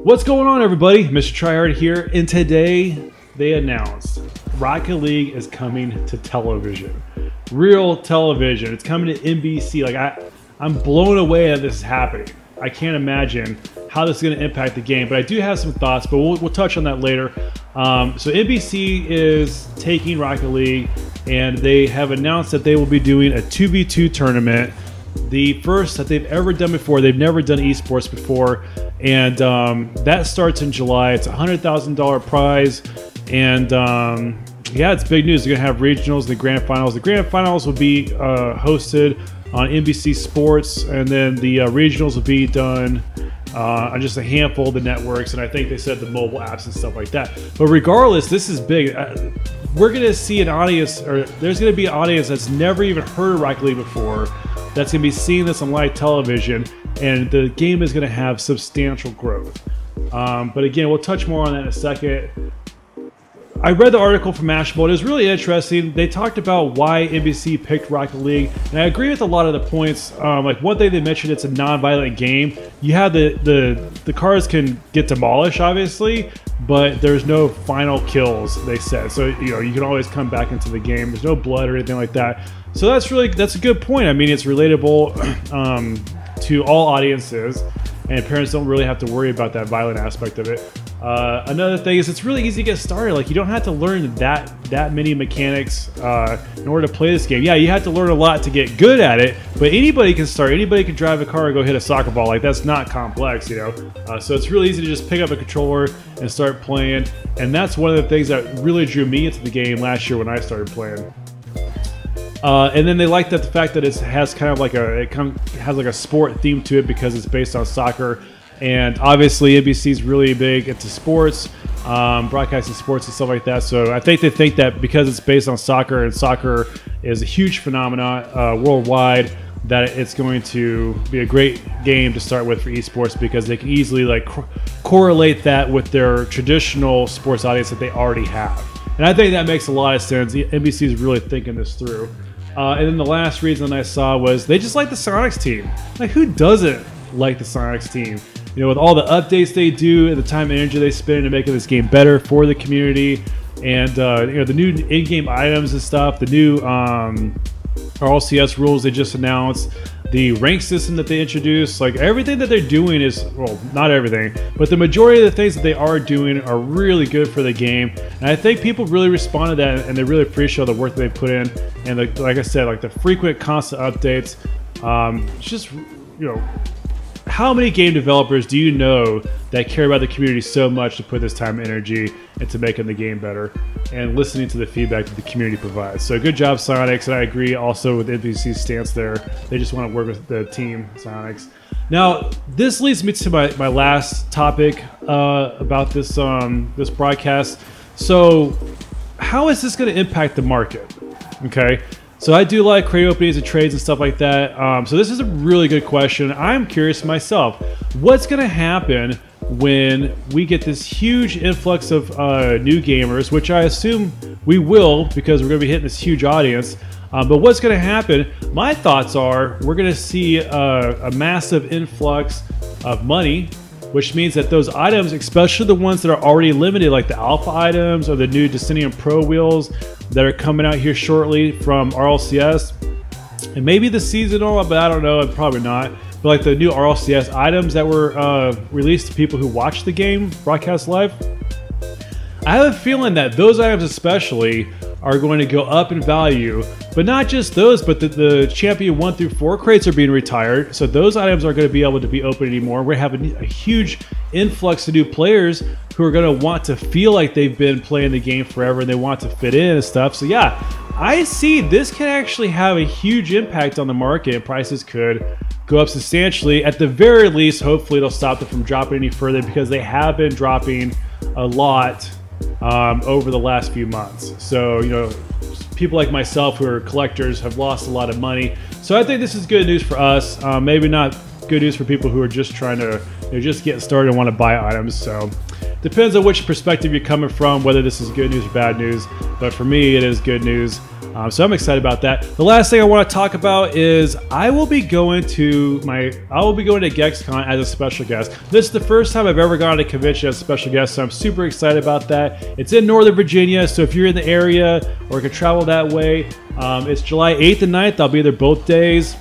What's going on, everybody? Mr. Tryhard here, and today they announced Rocket League is coming to television. Real television. It's coming to NBC. I'm blown away that this is happening. I can't imagine how this is going to impact the game, but I do have some thoughts, but we'll touch on that later. So NBC is taking Rocket League, and they have announced that they will be doing a 2v2 tournament, the first that they've ever done before. They've never done eSports before, and that starts in July. It's a $100,000 prize, and yeah, it's big news. They're going to have regionals and the grand finals. The grand finals will be hosted on NBC Sports, and then the regionals will be done on just a handful of the networks, and I think they said the mobile apps and stuff like that. But regardless, this is big. We're going to see an audience, or there's going to be an audience that's never even heard of Rocket League before, that's going to be seeing this on live television, and the game is going to have substantial growth. But again, we'll touch more on that in a second. I read the article from Mashable. It was really interesting. They talked about why NBC picked Rocket League, and I agree with a lot of the points. Like one thing they mentioned, it's a non-violent game. You have the cars can get demolished, obviously, but there's no final kills, they said. So you can always come back into the game. There's no blood or anything like that. So that's a good point. I mean, it's relatable to all audiences, and parents don't really have to worry about that violent aspect of it. Another thing is it's really easy to get started. Like, you don't have to learn that many mechanics in order to play this game. Yeah, you have to learn a lot to get good at it, but anybody can start. Anybody can drive a car and go hit a soccer ball. Like, that's not complex, so it's really easy to just pick up a controller and start playing, and that's one of the things that really drew me into the game last year when I started playing. And then they like that the fact that it has kind of like a sport theme to it because it's based on soccer. And obviously NBC is really big into sports, broadcasting sports and stuff like that. So I think they think that because it's based on soccer, and soccer is a huge phenomenon worldwide, that it's going to be a great game to start with for esports, because they can easily correlate that with their traditional sports audience that they already have. And I think that makes a lot of sense. NBC is really thinking this through. And then the last reason I saw was they just like the Sonics team. Like, who doesn't like the Sonics team? With all the updates they do and the time and energy they spend into making this game better for the community, and the new in-game items and stuff, the new RLCS rules they just announced, the rank system that they introduced, like everything that they're doing is, well, not everything, but the majority of the things that they are doing are really good for the game. And I think people really respond to that, and they really appreciate the work that they put in. And like I said, like the frequent, constant updates. It's just, how many game developers do you know that care about the community so much to put this time and energy into making the game better and listening to the feedback that the community provides? So good job, Sonics, and I agree also with NBC's stance there. They just want to work with the team, Sonics. Now, this leads me to my last topic about this this broadcast. So how is this going to impact the market? Okay. So I do like crate openings and trades and stuff like that. So this is a really good question. I'm curious myself. What's going to happen when we get this huge influx of new gamers, which I assume we will, because we're going to be hitting this huge audience. But what's going to happen? My thoughts are we're going to see a massive influx of money, which means that those items, especially the ones that are already limited, like the alpha items or the new Descending Pro wheels that are coming out here shortly from RLCS, and maybe the seasonal, but I don't know, probably not. But like the new RLCS items that were released to people who watch the game broadcast live, I have a feeling that those items especially are going to go up in value. But not just those, but the Champion 1 through 4 crates are being retired, so those items aren't going to be able to be opened anymore. We're having a huge influx of new players who are going to want to feel like they've been playing the game forever and they want to fit in and stuff. So yeah, I see this can actually have a huge impact on the market, and prices could go up substantially. At the very least, hopefully it'll stop them from dropping any further, because they have been dropping a lot over the last few months. So people like myself who are collectors have lost a lot of money. So I think this is good news for us. Maybe not good news for people who are just trying to just getting started and want to buy items. So depends on which perspective you're coming from, whether this is good news or bad news. But for me, it is good news. So I'm excited about that. The last thing I want to talk about is I will be going to GexCon as a special guest. This is the first time I've ever gone to a convention as a special guest, so I'm super excited about that. It's in Northern Virginia, so if you're in the area or can travel that way, it's July 8th and 9th. I'll be there both days,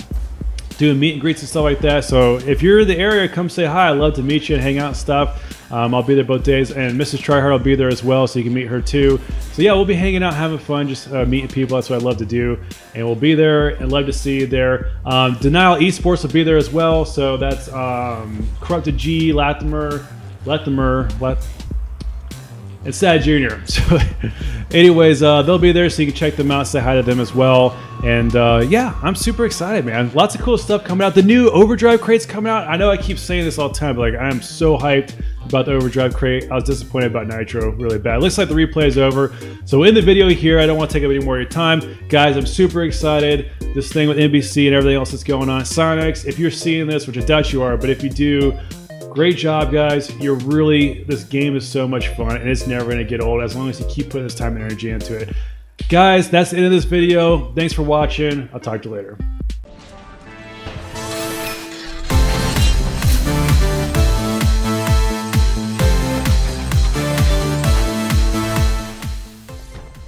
doing meet and greets and stuff like that. So if you're in the area, come say hi. I'd love to meet you and hang out and stuff. I'll be there both days, and Mrs. Tryhard will be there as well, so you can meet her too. So yeah, we'll be hanging out, having fun, just meeting people. That's what I love to do, and we'll be there and love to see you there. Denial eSports will be there as well. So that's Corrupted G, Latimer, and Sad Jr. So anyways, they'll be there, so you can check them out, say hi to them as well. And yeah, I'm super excited, man. Lots of cool stuff coming out. The new Overdrive crate's coming out. I know I keep saying this all the time, but like, I am so hyped about the Overdrive crate. I was disappointed about Nitro really bad. Looks like the replay is over. So in the video here, I don't want to take up any more of your time. Guys, I'm super excited. This thing with NBC and everything else that's going on. Sonics, if you're seeing this, which I doubt you are, but if you do, great job, guys. This game is so much fun, and it's never going to get old as long as you keep putting this time and energy into it. Guys, that's the end of this video. Thanks for watching. I'll talk to you later.